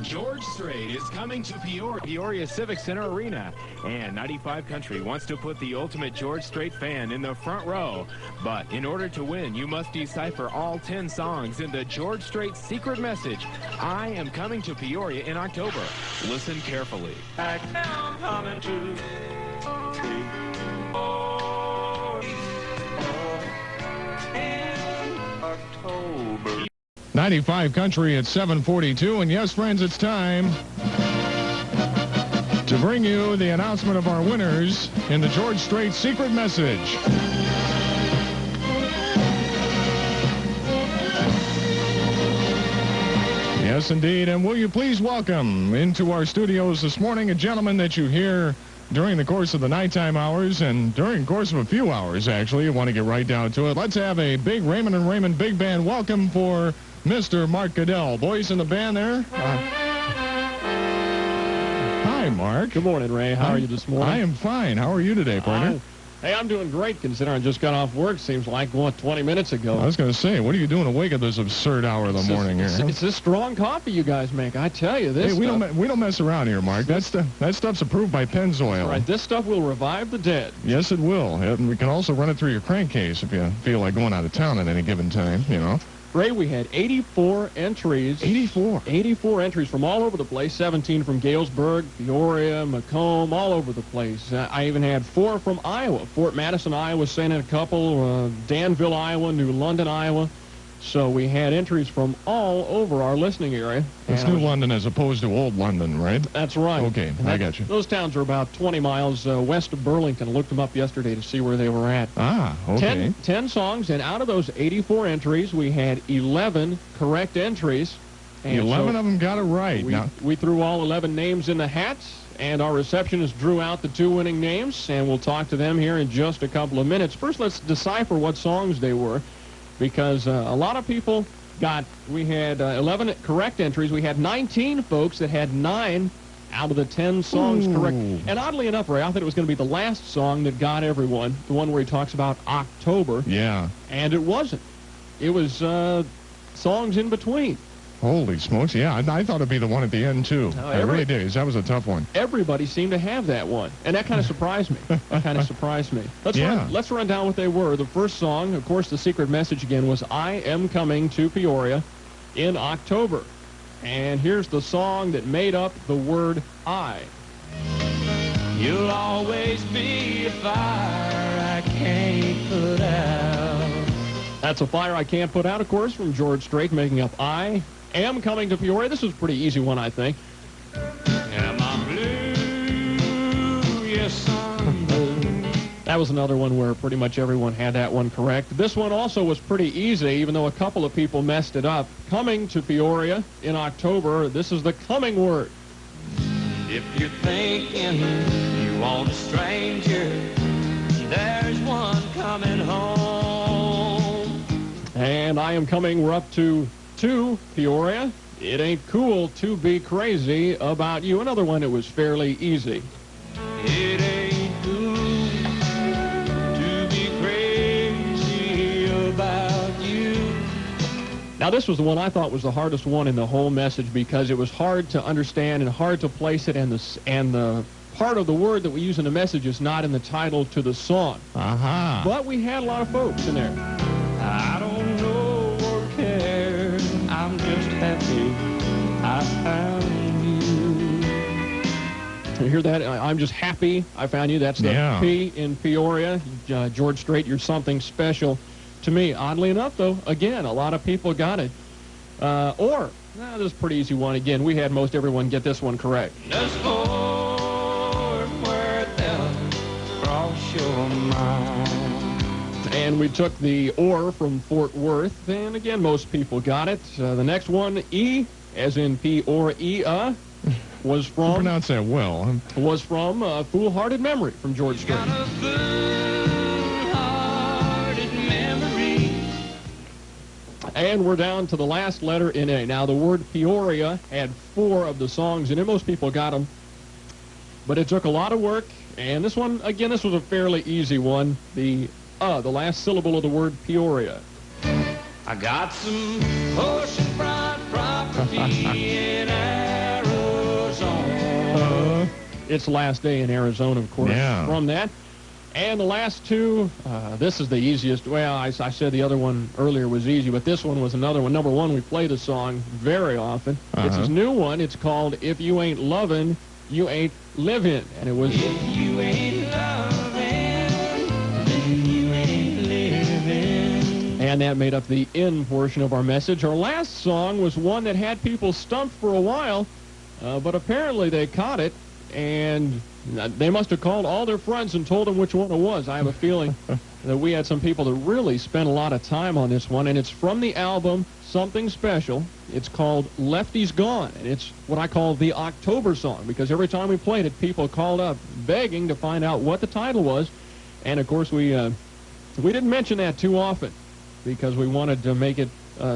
George Strait is coming to Peoria Civic Center Arena, and 95 Country wants to put the ultimate George Strait fan in the front row. But in order to win, you must decipher all 10 songs in the George Strait secret message, I am coming to Peoria in October. Listen carefully. I am coming to in October. 95 Country at 7:42, and yes, friends, it's time to bring you the announcement of our winners in the George Strait secret message. Yes, indeed, and will you please welcome into our studios this morning a gentleman that you hear during the course of the nighttime hours and during the course of a few hours, actually. You want to get right down to it. Let's have a big Raymond and Raymond Big Band welcome for Mr. Mark Gaddell. Boys in the band there. Hi, Mark. Good morning, Ray. How are you this morning? I am fine. How are you today, partner? Hey, I'm doing great considering I just got off work. Seems like, what, 20 minutes ago. I was going to say, what are you doing awake at this absurd hour of the morning here? It's this strong coffee you guys make. I tell you, this Hey, we don't mess around here, Mark. That stuff's approved by Pennzoil. Right, this stuff will revive the dead. Yes, it will. And we can also run it through your crankcase if you feel like going out of town at any given time, you know. Ray, we had 84 entries. 84? 84 entries from all over the place. 17 from Galesburg, Peoria, Macomb, all over the place. I even had 4 from Iowa. Fort Madison, Iowa, sent in a couple. Danville, Iowa, New London, Iowa. So we had entries from all over our listening area. It's New London as opposed to Old London, right? That's right. Okay, I got you. Those towns are about 20 miles west of Burlington. I looked them up yesterday to see where they were at. Ah, okay. 10 songs, and out of those 84 entries, we had 11 correct entries. And 11 of them got it right. We threw all 11 names in the hat, and our receptionist drew out the 2 winning names, and we'll talk to them here in just a couple of minutes. First, let's decipher what songs they were, because a lot of people we had 11 correct entries. We had 19 folks that had 9 out of the 10 songs correct. And oddly enough, Ray, I thought it was going to be the last song that got everyone, the one where he talks about October. Yeah. And it wasn't. It was songs in between. Holy smokes, yeah. I thought it'd be the one at the end, too. I really did. That was a tough one. Everybody seemed to have that one, and that kind of surprised me. Let's run down what they were. The first song, of course, the secret message again was I Am Coming to Peoria in October. And here's the song that made up the word I. You'll always be a fire I can't put out. That's a fire I can't put out, of course, from George Strait, making up I Am Coming to Peoria. This was a pretty easy one, I think. Am I blue? Yes, I'm blue. That was another one where pretty much everyone had that one correct. This one also was pretty easy, even though a couple of people messed it up. Coming to Peoria in October, this is the coming word. If you're thinking you want a stranger, there's one coming home. And I Am Coming, we're up to 2, Peoria. It ain't cool to be crazy about you. Another one that was fairly easy. It ain't cool to be crazy about you. Now, this was the one I thought was the hardest one in the whole message because it was hard to understand and hard to place it, and the part of the word that we use in the message is not in the title to the song. Uh-huh. But we had a lot of folks in there. I don't know or care. I'm just happy I found you. You hear that? I'm just happy I found you. That's the P in Peoria. George Strait, you're something special to me. Oddly enough, though, again, a lot of people got it. This is a pretty easy one. Again, we had most everyone get this one correct. Just Fort Worth, cross your mind. And we took the or from Fort Worth, and again, most people got it. The next one, E, as in P-O-R-E-A, was from... You pronounce that well. Was from Foolhardy Memory from George Strait. Got a foolhardy memory. And we're down to the last letter in A. Now, the word Peoria had 4 of the songs, and most people got them. But it took a lot of work, and this one, again, this was a fairly easy one. The last syllable of the word Peoria. I got some oceanfront property in Arizona. its last day in Arizona, of course, from that. And the last two, this is the easiest. Well, I said the other one earlier was easy, but this one was another one. Number one, we play the song very often. It's his new one. It's called If You Ain't Lovin', You Ain't Livin'. And it was... If you ain't loving, then you ain't living. And that made up the end portion of our message. Our last song was one that had people stumped for a while, but apparently they caught it, and they must have called all their friends and told them which one it was. I have a feeling that we had some people that really spent a lot of time on this one, and it's from the album Something Special. It's called Lefty's Gone, and it's what I call the October song, because every time we played it, people called up begging to find out what the title was, and of course we didn't mention that too often because we wanted to make it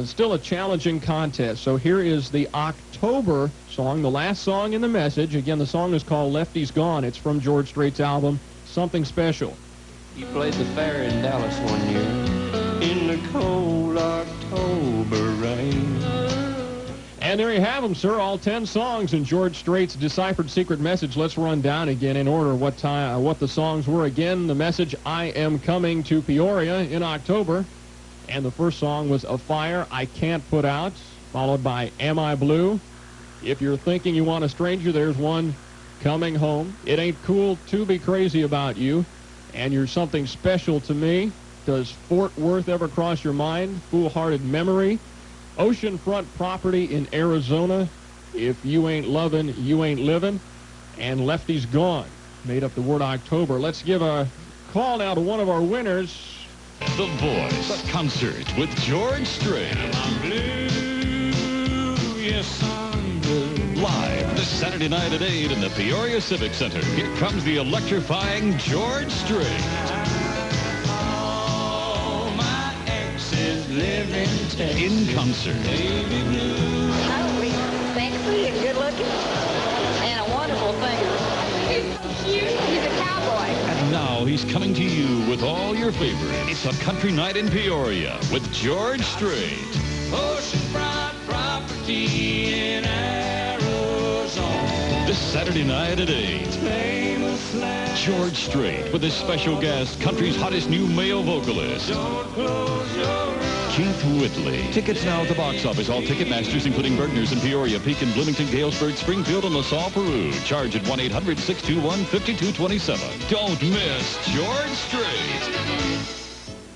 still a challenging contest. So here is the October song, the last song in the message. Again, the song is called Lefty's Gone. It's from George Strait's album Something Special. He played the fair in Dallas one year in the cold October rain. And there you have them, sir, all 10 songs in George Strait's deciphered secret message. Let's run down again in order what the songs were. Again, the message, I Am Coming to Peoria in October. And the first song was A Fire I Can't Put Out, followed by Am I Blue? If you're thinking you want a stranger, there's one, Coming Home. It Ain't Cool to Be Crazy About You. And You're Something Special to Me. Does Fort Worth Ever Cross Your Mind? Foolhardy Memory. Oceanfront Property in Arizona. If You Ain't Lovin', You Ain't Livin'. And Lefty's Gone. Made up the word October. Let's give a call now to one of our winners. The Voice concert with George Strait. I'm blue, yes I'm blue. Live this Saturday night at 8 in the Peoria Civic Center. Here comes the electrifying George Strait. All my exes live in Texas. In concert. Baby blue. I would be sexy and good looking and a wonderful singer. He's so cute. He's a cowboy. And now he's coming to you with all your favorites. It's a country night in Peoria with George Strait. Oceanfront property in Arizona. This Saturday night at 8. Famous land. George Strait with his special guest, country's hottest new male vocalist, Don't close your eyes. Keith Whitley. Tickets now at the box office. All Ticketmasters, including Bergner's in Peoria, Pekin, Bloomington, Galesburg, Springfield, and LaSalle, Peru. Charge at 1-800-621-5227. Don't miss George Strait.